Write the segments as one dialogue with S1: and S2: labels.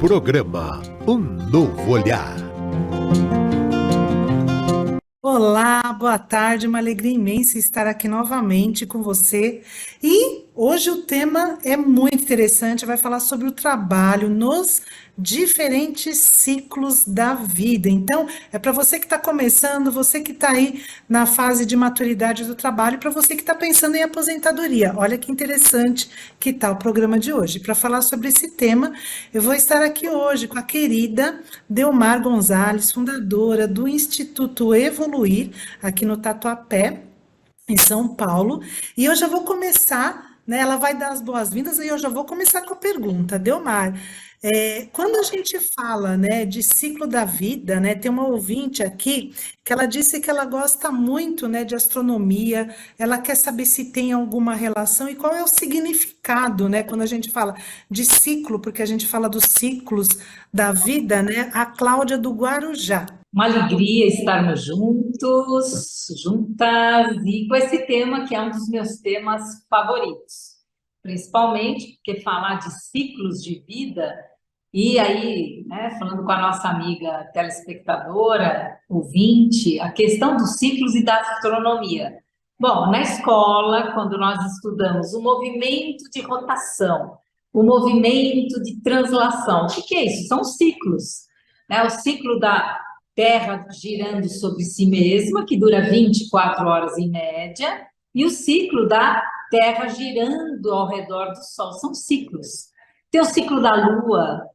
S1: Programa Um Novo Olhar.
S2: Olá, boa tarde, uma alegria imensa estar aqui novamente com você. E hoje o tema é muito interessante, vai falar sobre o trabalho nos diferentes ciclos da vida. Então, é para você que está começando, você que está aí na fase de maturidade do trabalho, para você que está pensando em aposentadoria. Olha que interessante que está o programa de hoje. Para falar sobre esse tema, eu vou estar aqui hoje com a querida Delmar Gonzalez, fundadora do Instituto Evoluir, aqui no Tatuapé, em São Paulo. E eu já vou começar, né? Ela vai dar as boas-vindas e eu já vou começar com a pergunta, Delmar. Quando a gente fala, né, de ciclo da vida, né, tem uma ouvinte aqui que ela disse que ela gosta muito, né, de astronomia, ela quer saber se tem alguma relação e qual é o significado, né, quando a gente fala de ciclo, porque a gente fala dos ciclos da vida, né, a Cláudia do Guarujá.
S3: Uma alegria estarmos juntos, juntas, e com esse tema que é um dos meus temas favoritos, principalmente porque falar de ciclos de vida, e aí, né, falando com a nossa amiga telespectadora, ouvinte, a questão dos ciclos e da astronomia. Bom, na escola, quando nós estudamos o movimento de rotação, o movimento de translação, o que é isso? São os ciclos, né? O ciclo da Terra girando sobre si mesma, que dura 24 horas em média, e o ciclo da Terra girando ao redor do Sol. São ciclos. Tem o ciclo da Lua,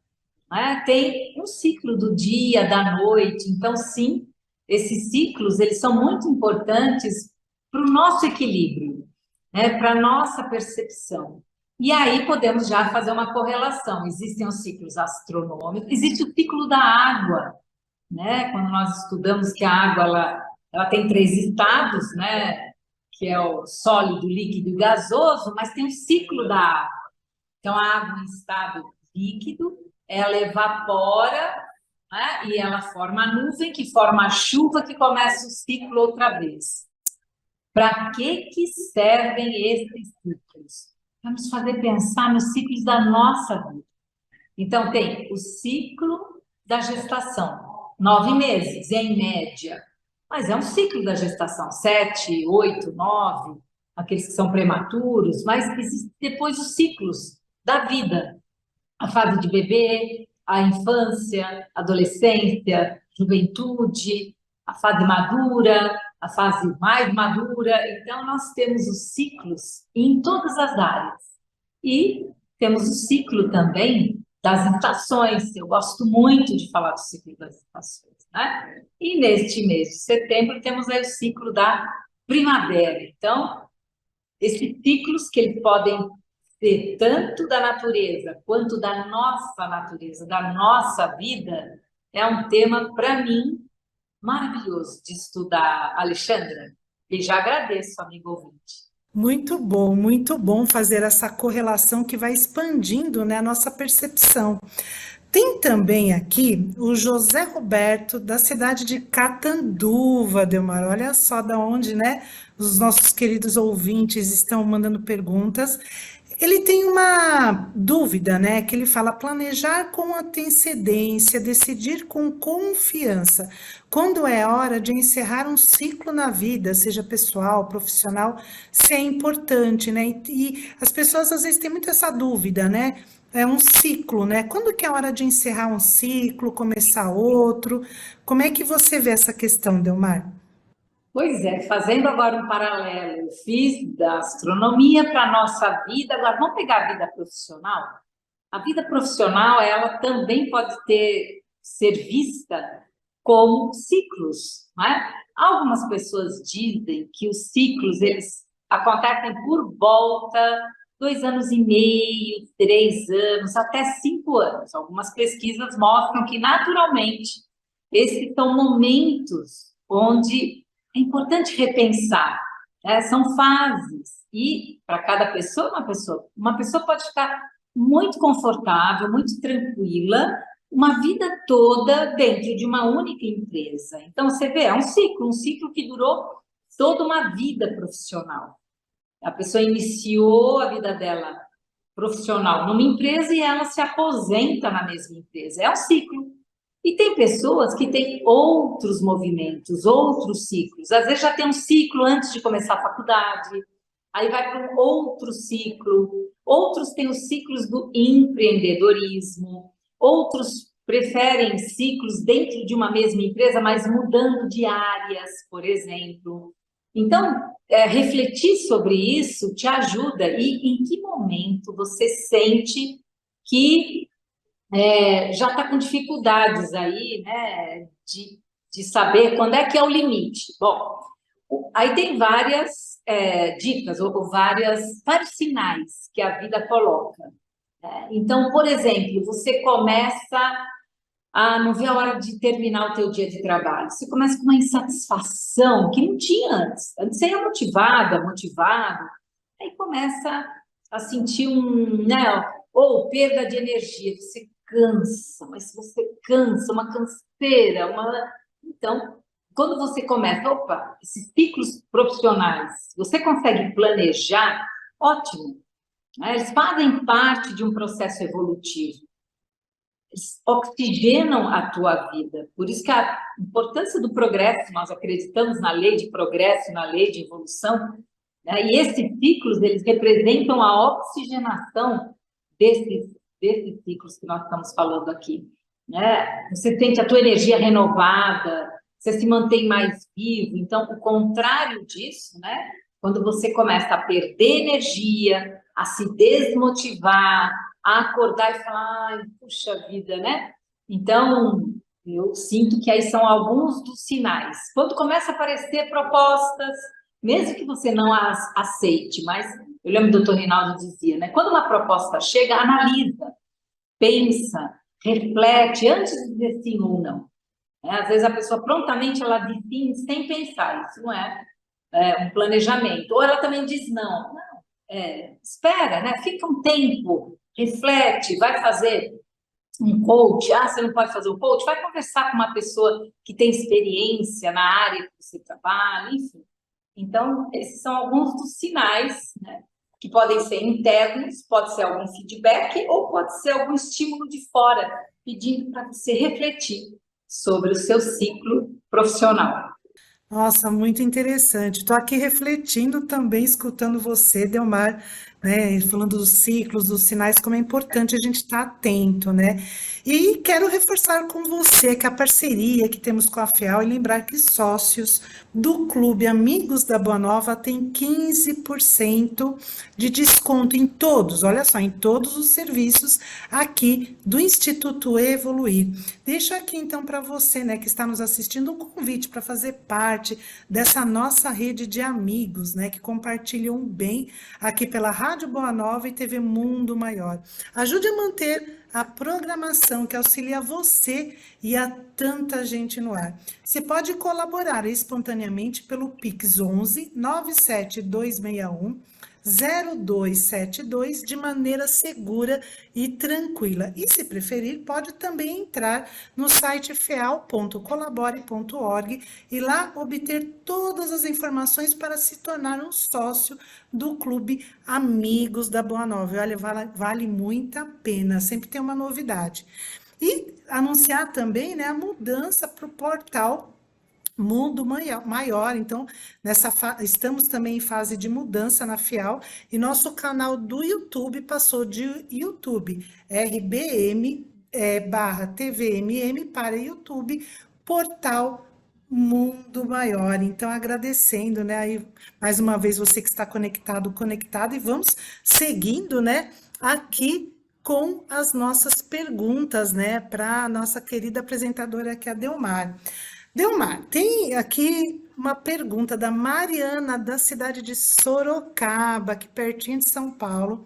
S3: né? Tem um ciclo do dia, da noite. Então, sim, esses ciclos eles são muito importantes para o nosso equilíbrio, né? Para a nossa percepção. E aí podemos já fazer uma correlação. Existem os ciclos astronômicos, existe o ciclo da água, né? Quando nós estudamos que a água ela tem 3 estados, né? Que é o sólido, líquido e gasoso, mas tem o ciclo da água. Então, a água em estado líquido, ela evapora, né? E ela forma a nuvem, que forma a chuva, que começa o ciclo outra vez. Para que servem esses ciclos? Para nos fazer pensar nos ciclos da nossa vida. Então, tem o ciclo da gestação, 9 meses, em média. Mas é um ciclo da gestação, 7, 8, 9, aqueles que são prematuros, mas existem depois os ciclos da vida. A fase de bebê, a infância, adolescência, juventude, a fase madura, a fase mais madura. Então, nós temos os ciclos em todas as áreas. E temos o ciclo também das estações. Eu gosto muito de falar do ciclo das estações, né? E neste mês de setembro temos aí o ciclo da primavera. Então, esses ciclos que eles podem ser tanto da natureza quanto da nossa natureza, da nossa vida, é um tema, para mim, maravilhoso de estudar, Alexandra. E já agradeço, amigo ouvinte.
S2: Muito bom fazer essa correlação que vai expandindo, né, a nossa percepção. Tem também aqui o José Roberto, da cidade de Catanduva, Delmar. Olha só da onde, né, os nossos queridos ouvintes estão mandando perguntas. Ele tem uma dúvida, né, que ele fala planejar com antecedência, decidir com confiança. Quando é hora de encerrar um ciclo na vida, seja pessoal, profissional, se é importante, né? E as pessoas às vezes têm muito essa dúvida, né? É um ciclo, né? Quando que é a hora de encerrar um ciclo, começar outro? Como é que você vê essa questão, Delmar?
S3: Pois é, fazendo agora um paralelo, eu fiz da astronomia para a nossa vida. Agora, vamos pegar a vida profissional? A vida profissional, ela também pode ser vista como ciclos, né? Algumas pessoas dizem que os ciclos, eles acontecem por volta 2 anos e meio, 3 anos, até 5 anos. Algumas pesquisas mostram que, naturalmente, esses são momentos onde é importante repensar, né? São fases, e para cada pessoa, uma pessoa pode ficar muito confortável, muito tranquila, uma vida toda dentro de uma única empresa. Então, você vê, é um ciclo que durou toda uma vida profissional. A pessoa iniciou a vida dela profissional numa empresa e ela se aposenta na mesma empresa. É um ciclo. E tem pessoas que têm outros movimentos, outros ciclos. Às vezes já tem um ciclo antes de começar a faculdade, aí vai para um outro ciclo. Outros têm os ciclos do empreendedorismo, outros preferem ciclos dentro de uma mesma empresa, mas mudando de áreas, por exemplo. Então, refletir sobre isso te ajuda. E em que momento você sente que já está com dificuldades aí, né, de saber quando é que é o limite? Bom, aí tem várias dicas ou vários sinais que a vida coloca. Então, por exemplo, você começa a não ver a hora de terminar o teu dia de trabalho. Você começa com uma insatisfação que não tinha antes. Antes você ia motivada, motivado, aí começa a sentir ou perda de energia, você cansa, mas se você cansa, uma canseira, Então, quando você começa, esses ciclos profissionais, você consegue planejar, ótimo, né? Eles fazem parte de um processo evolutivo. Eles oxigenam a tua vida. Por isso que a importância do progresso, nós acreditamos na lei de progresso, na lei de evolução, né? E esses ciclos, eles representam a oxigenação desses ciclos que nós estamos falando aqui, né? Você sente a tua energia renovada, você se mantém mais vivo. Então, o contrário disso, né? Quando você começa a perder energia, a se desmotivar, a acordar e falar, ai, puxa vida, né? Então, eu sinto que aí são alguns dos sinais. Quando começa a aparecer propostas, mesmo que você não as aceite, mas eu lembro que o doutor Reinaldo dizia, né? Quando uma proposta chega, analisa, pensa, reflete, antes de dizer sim ou não. Às vezes a pessoa prontamente ela diz sim sem pensar, isso não é um planejamento. Ou ela também diz não, espera, né? Fica um tempo, reflete, vai fazer um coach. Você não pode fazer um coach? Vai conversar com uma pessoa que tem experiência na área que você trabalha, enfim. Então, esses são alguns dos sinais, né, que podem ser internos, pode ser algum feedback ou pode ser algum estímulo de fora, pedindo para você refletir sobre o seu ciclo profissional.
S2: Nossa, muito interessante. Estou aqui refletindo também, escutando você, Delmar, né, falando dos ciclos, dos sinais, como é importante a gente estar atento, né? E quero reforçar com você que a parceria que temos com a FEAL e lembrar que sócios do Clube Amigos da Boa Nova têm 15% de desconto em todos, olha só, em todos os serviços aqui do Instituto Evoluir. Deixo aqui então para você, né, que está nos assistindo, um convite para fazer parte dessa nossa rede de amigos, né, que compartilham o bem aqui pela Rádio Boa Nova e TV Mundo Maior. Ajude a manter a programação que auxilia você e a tanta gente no ar. Você pode colaborar espontaneamente pelo Pix 11 97261 0272 de maneira segura e tranquila. E se preferir, pode também entrar no site feal.colabore.org e lá obter todas as informações para se tornar um sócio do Clube Amigos da Boa Nova. Olha, vale muito a pena, sempre tem uma novidade. E anunciar também, né, a mudança para o portal Mundo Maior, então estamos também em fase de mudança na FIAL e nosso canal do YouTube passou de YouTube RBM barra TVMM para YouTube, portal Mundo Maior. Então agradecendo, né, aí mais uma vez você que está conectado e vamos seguindo, né, aqui com as nossas perguntas, né, para a nossa querida apresentadora aqui, a Delmar. Delmar, tem aqui uma pergunta da Mariana, da cidade de Sorocaba, aqui pertinho de São Paulo,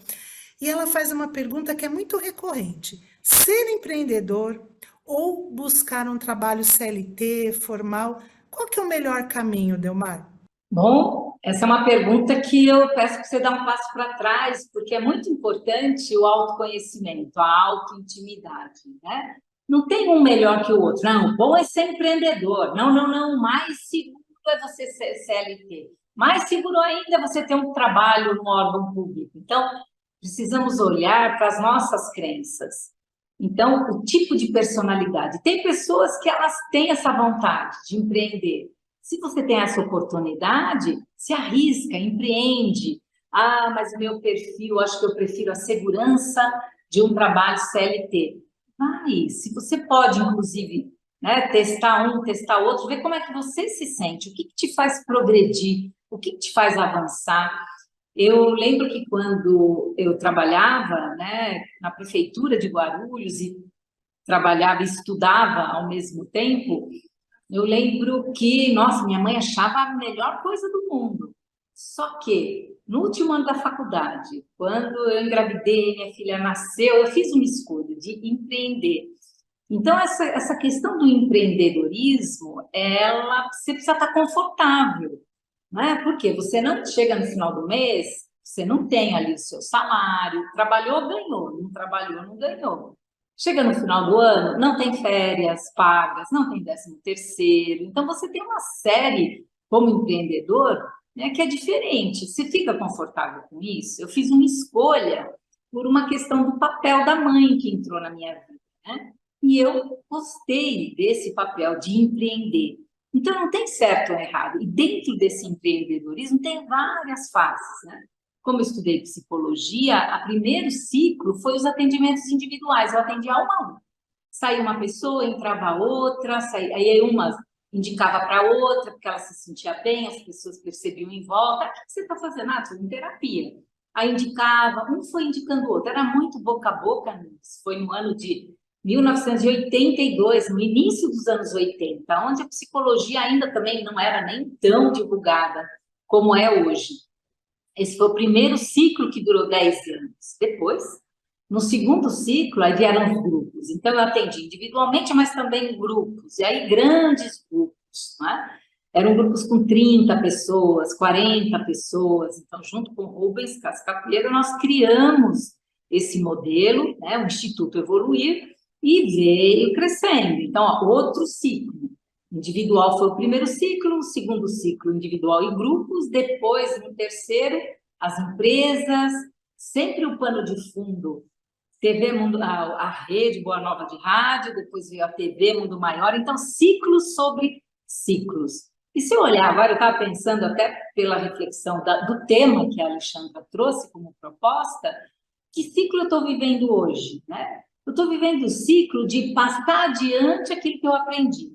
S2: e ela faz uma pergunta que é muito recorrente. Ser empreendedor ou buscar um trabalho CLT, formal, qual que é o melhor caminho, Delmar?
S3: Bom, essa é uma pergunta que eu peço para você dar um passo para trás, porque é muito importante o autoconhecimento, a autointimidade, né? Não tem um melhor que o outro. Não, bom é ser empreendedor. Não, não, não. Mais seguro é você ser CLT. Mais seguro ainda é você ter um trabalho no órgão público. Então, precisamos olhar para as nossas crenças. Então, o tipo de personalidade. Tem pessoas que elas têm essa vontade de empreender. Se você tem essa oportunidade, se arrisca, empreende. Ah, mas o meu perfil, acho que eu prefiro a segurança de um trabalho CLT. Vai, se você pode, inclusive, né, testar um, testar outro, ver como é que você se sente, o que te faz progredir, o que te faz avançar. Eu lembro que quando eu trabalhava, né, na prefeitura de Guarulhos e trabalhava e estudava ao mesmo tempo, eu lembro que, nossa, minha mãe achava a melhor coisa do mundo. Só que, no último ano da faculdade, quando eu engravidei, minha filha nasceu, eu fiz uma escolha de empreender. Então, essa questão do empreendedorismo, você precisa estar confortável, né? Porque você não chega no final do mês, você não tem ali o seu salário, trabalhou, ganhou, não trabalhou, não ganhou. Chega no final do ano, não tem férias pagas, não tem 13º. Então, você tem uma série, como empreendedor, né, que é diferente. Você fica confortável com isso? Eu fiz uma escolha por uma questão do papel da mãe que entrou na minha vida, né? E eu gostei desse papel de empreender. Então, não tem certo ou errado. E dentro desse empreendedorismo tem várias fases, né? Como eu estudei psicologia, o primeiro ciclo foi os atendimentos individuais. Eu atendia uma a um. Saía uma pessoa, entrava outra, aí uma indicava para outra, porque ela se sentia bem, as pessoas percebiam em volta. O que você está fazendo? Ah, estou em terapia. Aí indicava, um foi indicando o outro. Era muito boca a boca. Foi no ano de 1982, no início dos anos 80, onde a psicologia ainda também não era nem tão divulgada como é hoje. Esse foi o primeiro ciclo que durou 10 anos. Depois, no segundo ciclo, aí vieram os grupos. Então, eu atendi individualmente, mas também em grupos. E aí, grandes grupos, né? Eram grupos com 30 pessoas, 40 pessoas. Então, junto com o Rubens Cascapeiro, nós criamos esse modelo, né? O Instituto Evoluir, e veio crescendo. Então, ó, outro ciclo. Individual foi o primeiro ciclo, o segundo ciclo individual e grupos, depois, no terceiro, as empresas, sempre o pano de fundo, TV Mundo, a rede Boa Nova de rádio, depois veio a TV Mundo Maior, então ciclos sobre ciclos. E se eu olhar agora, eu estava pensando até pela reflexão do tema que a Alexandra trouxe como proposta, que ciclo eu estou vivendo hoje, né? Eu estou vivendo o ciclo de passar adiante aquilo que eu aprendi.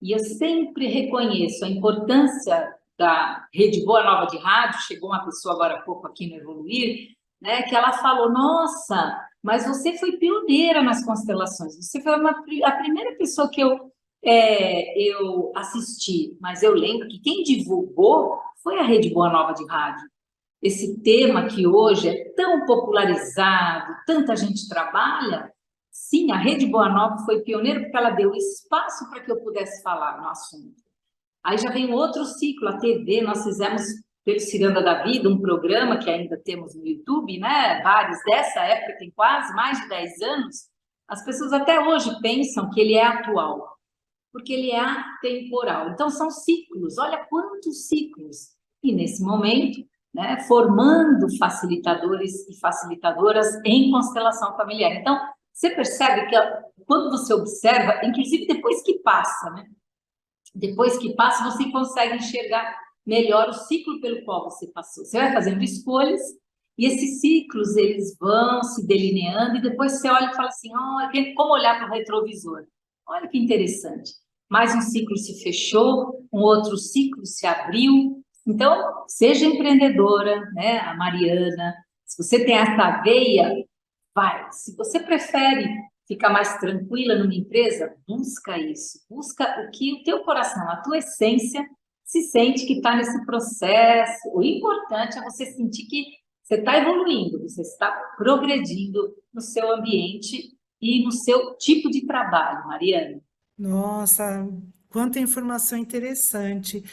S3: E eu sempre reconheço a importância da Rede Boa Nova de Rádio. Chegou uma pessoa agora há pouco aqui no Evoluir, né, que ela falou, nossa, mas você foi pioneira nas constelações, você foi a primeira pessoa que eu assisti, mas eu lembro que quem divulgou foi a Rede Boa Nova de Rádio. Esse tema que hoje é tão popularizado, tanta gente trabalha. Sim, a Rede Boa Nova foi pioneira porque ela deu espaço para que eu pudesse falar no assunto. Aí já vem outro ciclo, a TV, nós fizemos pelo Ciranda da Vida um programa que ainda temos no YouTube, né? Vários dessa época, tem quase mais de 10 anos. As pessoas até hoje pensam que ele é atual, porque ele é atemporal. Então, são ciclos, olha quantos ciclos. E nesse momento, né, formando facilitadores e facilitadoras em constelação familiar. Então, você percebe que quando você observa, inclusive depois que passa, né? Depois que passa, você consegue enxergar melhor o ciclo pelo qual você passou. Você vai fazendo escolhas e esses ciclos, eles vão se delineando e depois você olha e fala assim, oh, como olhar para o retrovisor? Olha que interessante. Mais um ciclo se fechou, um outro ciclo se abriu. Então, seja empreendedora, né? A Mariana, se você tem essa veia, vai. Se você prefere ficar mais tranquila numa empresa, busca isso. Busca o que o teu coração, a tua essência, se sente que está nesse processo. O importante é você sentir que você está evoluindo, você está progredindo no seu ambiente e no seu tipo de trabalho, Mariana.
S2: Nossa, quanta informação interessante.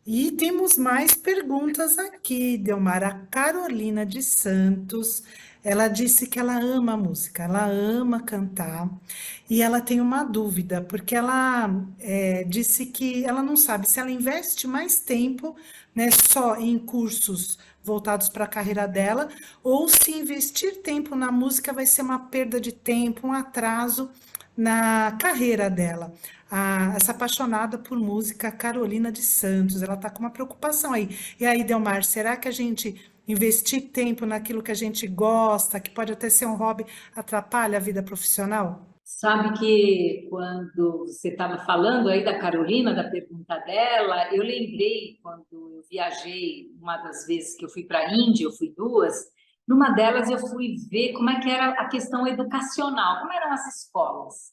S2: E temos mais perguntas aqui, Delmar. A Carolina de Santos, ela disse que ela ama a música, ela ama cantar, e ela tem uma dúvida, porque ela disse que ela não sabe se ela investe mais tempo né, só em cursos voltados para a carreira dela, ou se investir tempo na música vai ser uma perda de tempo, um atraso na carreira dela. Essa apaixonada por música, Carolina de Santos, ela está com uma preocupação aí. E aí, Delmar, será que a gente investir tempo naquilo que a gente gosta, que pode até ser um hobby, atrapalha a vida profissional?
S3: Sabe que quando você estava falando aí da Carolina, da pergunta dela, eu lembrei quando eu viajei, uma das vezes que eu fui para a Índia, eu fui duas, numa delas eu fui ver como é que era a questão educacional, como eram as escolas.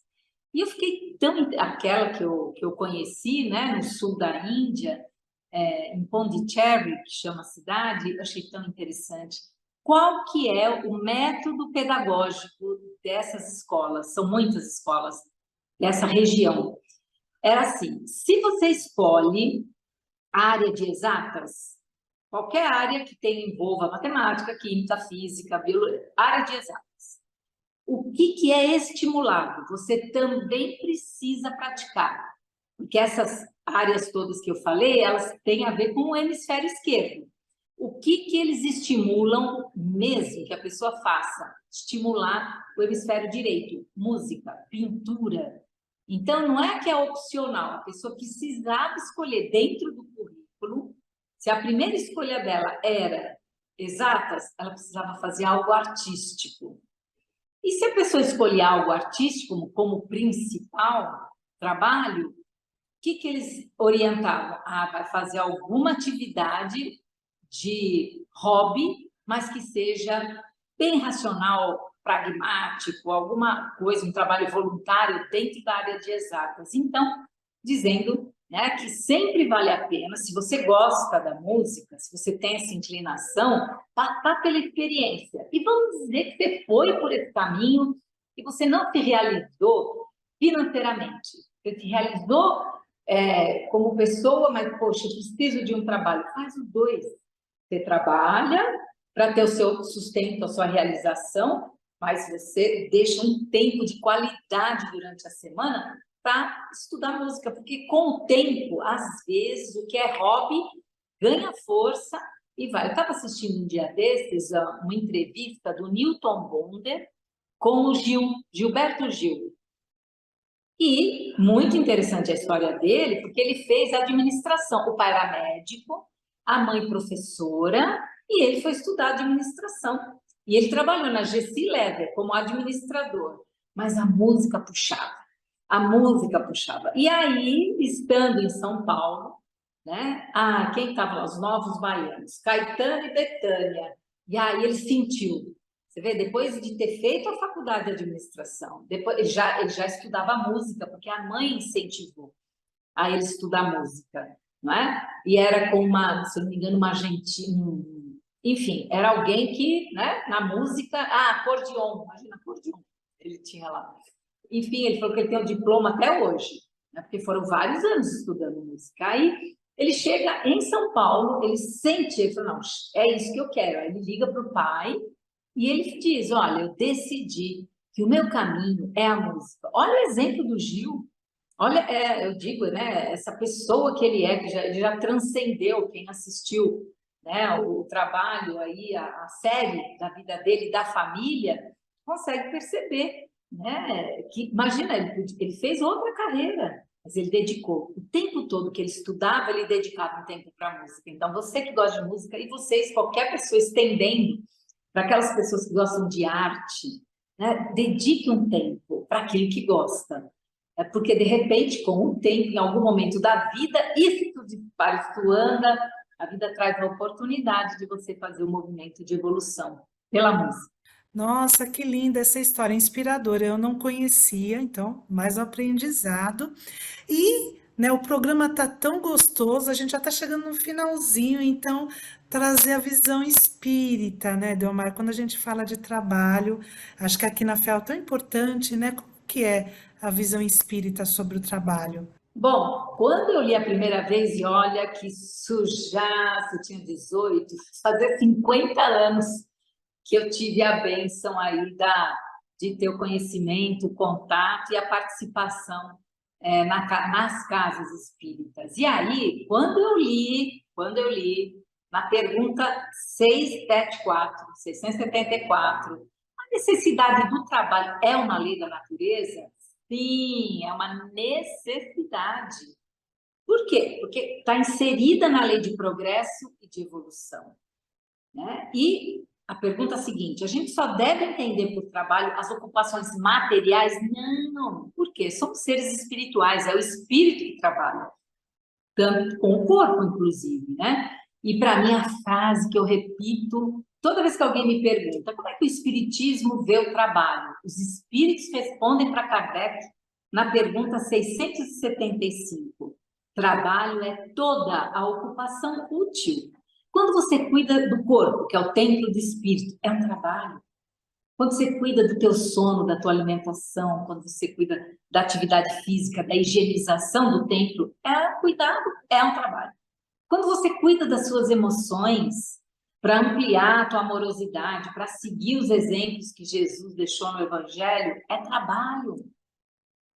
S3: E eu fiquei aquela que eu conheci, né, no sul da Índia, em Pondicherry, que chama a cidade, eu achei tão interessante. Qual que é o método pedagógico dessas escolas? São muitas escolas dessa região. Era assim, se você escolhe a área de exatas, qualquer área que envolva matemática, química, física, biologia, área de exatas, o que é estimulado? Você também precisa praticar, porque essas áreas todas que eu falei, elas têm a ver com o hemisfério esquerdo. O que eles estimulam mesmo que a pessoa faça? Estimular o hemisfério direito, música, pintura. Então, não é que é opcional, a pessoa precisava escolher dentro do currículo, se a primeira escolha dela era exatas, ela precisava fazer algo artístico. E se a pessoa escolher algo artístico como principal trabalho, o que eles orientavam? Vai fazer alguma atividade de hobby, mas que seja bem racional, pragmático, alguma coisa, um trabalho voluntário dentro da área de exatas. Então, dizendo, né, que sempre vale a pena, se você gosta da música, se você tem essa inclinação, passar pela experiência. E vamos dizer que você foi por esse caminho e você não se realizou financeiramente. Você se realizou como pessoa, mas, poxa, eu preciso de um trabalho. Faz os dois. Você trabalha para ter o seu sustento, a sua realização, mas você deixa um tempo de qualidade durante a semana para estudar música, porque com o tempo, às vezes, o que é hobby ganha força e vai. Eu estava assistindo um dia desses uma entrevista do Newton Bonder com o Gilberto Gil. E muito interessante a história dele, porque ele fez administração. O pai era médico, a mãe professora, e ele foi estudar administração. E ele trabalhou na Gessi Lever como administrador, mas a música puxava. A música puxava. E aí, estando em São Paulo, né? Quem estava lá? Os Novos Baianos, Caetano e Bethânia. E aí ele sentiu. Você vê, depois de ter feito a faculdade de administração, depois ele já estudava música, porque a mãe incentivou a ele estudar música, não é? E era com se não me engano, uma argentina, enfim, era alguém que, né, na música, acordeon, imagina acordeon, ele tinha lá. Enfim, ele falou que ele tem um diploma até hoje, né, porque foram vários anos estudando música. Aí ele chega em São Paulo, ele sente, ele fala, não, é isso que eu quero. Aí ele liga para o pai e ele diz, olha, eu decidi que o meu caminho é a música. Olha o exemplo do Gil. Olha, eu digo, né, essa pessoa que ele é, que ele já transcendeu, quem assistiu, né, o trabalho aí, a série da vida dele, da família, consegue perceber, né, que, imagina, ele fez outra carreira, mas ele dedicou o tempo todo que ele estudava, ele dedicava um tempo para a música. Então, você que gosta de música, e vocês, qualquer pessoa estendendo para aquelas pessoas que gostam de arte, né, dedique um tempo para aquilo que gosta. Porque, de repente, com o tempo, em algum momento da vida, isso tu anda, a vida traz a oportunidade de você fazer um movimento de evolução pela música.
S2: Nossa, que linda essa história, inspiradora. Eu não conhecia, então, mais um aprendizado. E, né, o programa tá tão gostoso, a gente já está chegando no finalzinho, então trazer a visão espírita, né, Delmar? Quando a gente fala de trabalho, acho que aqui na FEL é tão importante, né? Como que é a visão espírita sobre o trabalho?
S3: Bom, quando eu li a primeira vez, e olha que sujaço, eu tinha 18, fazer 50 anos que eu tive a bênção aí de ter o conhecimento, o contato e a participação nas casas espíritas. E aí, quando eu li na pergunta 674, a necessidade do trabalho é uma lei da natureza? Sim, é uma necessidade. Por quê? Porque está inserida na lei de progresso e de evolução, né? E a pergunta é a seguinte: a gente só deve entender por trabalho as ocupações materiais? Não. Por quê? Somos seres espirituais, é o espírito que trabalha, tanto com o corpo, inclusive, né? E para mim, a frase que eu repito toda vez que alguém me pergunta como é que o espiritismo vê o trabalho, os espíritos respondem para Kardec na pergunta 675: trabalho é toda a ocupação útil. Quando você cuida do corpo, que é o templo do espírito, é um trabalho. Quando você cuida do teu sono, da tua alimentação, quando você cuida da atividade física, da higienização do templo, cuidado, é um trabalho. Quando você cuida das suas emoções, para ampliar a tua amorosidade, para seguir os exemplos que Jesus deixou no Evangelho, é trabalho,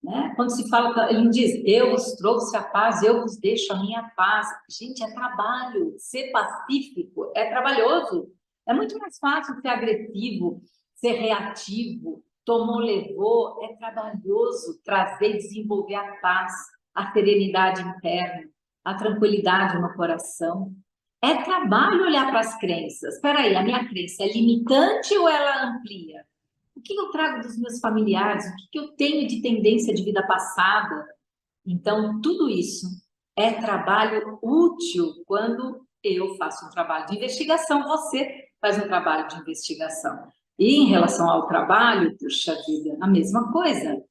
S3: né? Quando se fala, ele diz: eu vos trouxe a paz, eu vos deixo a minha paz. Gente, é trabalho. Ser pacífico é trabalhoso. É muito mais fácil ser agressivo, ser reativo, tomou, levou. É trabalhoso trazer e desenvolver a paz, a serenidade interna, a tranquilidade no coração. É trabalho olhar para as crenças. Espera aí, a minha crença é limitante ou ela amplia? O que eu trago dos meus familiares? O que eu tenho de tendência de vida passada? Então, tudo isso é trabalho útil quando eu faço um trabalho de investigação, você faz um trabalho de investigação. E em relação ao trabalho, puxa vida, a mesma coisa,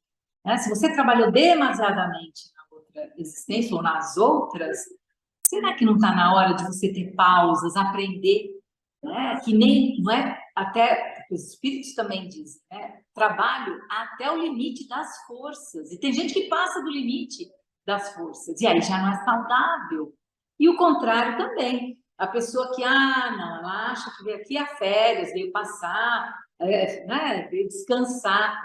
S3: né? Se você trabalhou demasiadamente na outra existência ou nas outras, será que não está na hora de você ter pausas, aprender, né? Que nem, não é? Até os espíritos também dizem, né? Trabalho até o limite das forças. E tem gente que passa do limite das forças, e aí já não é saudável. E o contrário também. A pessoa que, não, ela acha que veio aqui a férias, veio passar, né? Veio descansar.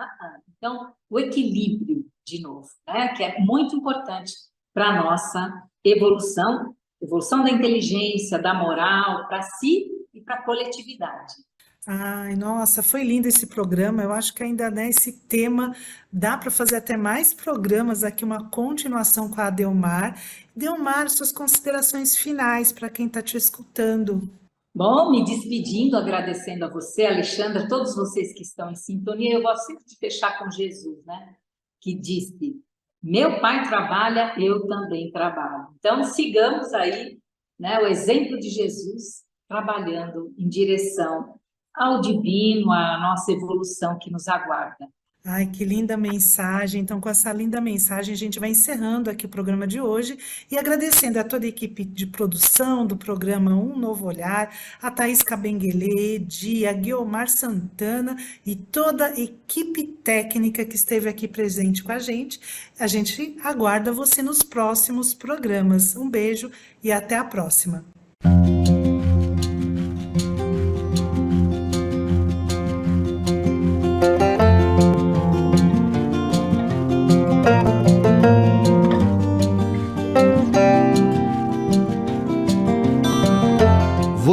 S3: Então, o equilíbrio, de novo, né? Que é muito importante para a nossa evolução da inteligência, da moral, para si e para a coletividade.
S2: Ai, nossa, foi lindo esse programa. Eu acho que ainda, né, esse tema dá para fazer até mais programas aqui, uma continuação com a Delmar. Delmar, suas considerações finais para quem está te escutando.
S3: Bom, me despedindo, agradecendo a você, Alexandra, todos vocês que estão em sintonia. Eu gosto sempre de fechar com Jesus, né? Que disse: meu pai trabalha, eu também trabalho. Então, sigamos aí, né, o exemplo de Jesus trabalhando em direção ao divino, à nossa evolução que nos aguarda.
S2: Ai, que linda mensagem. Então, com essa linda mensagem, a gente vai encerrando aqui o programa de hoje e agradecendo a toda a equipe de produção do programa Um Novo Olhar, a Thaís Cabenguele, a Guiomar Santana e toda a equipe técnica que esteve aqui presente com a gente. A gente aguarda você nos próximos programas. Um beijo e até a próxima.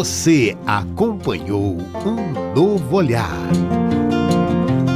S1: Você acompanhou Um Novo Olhar.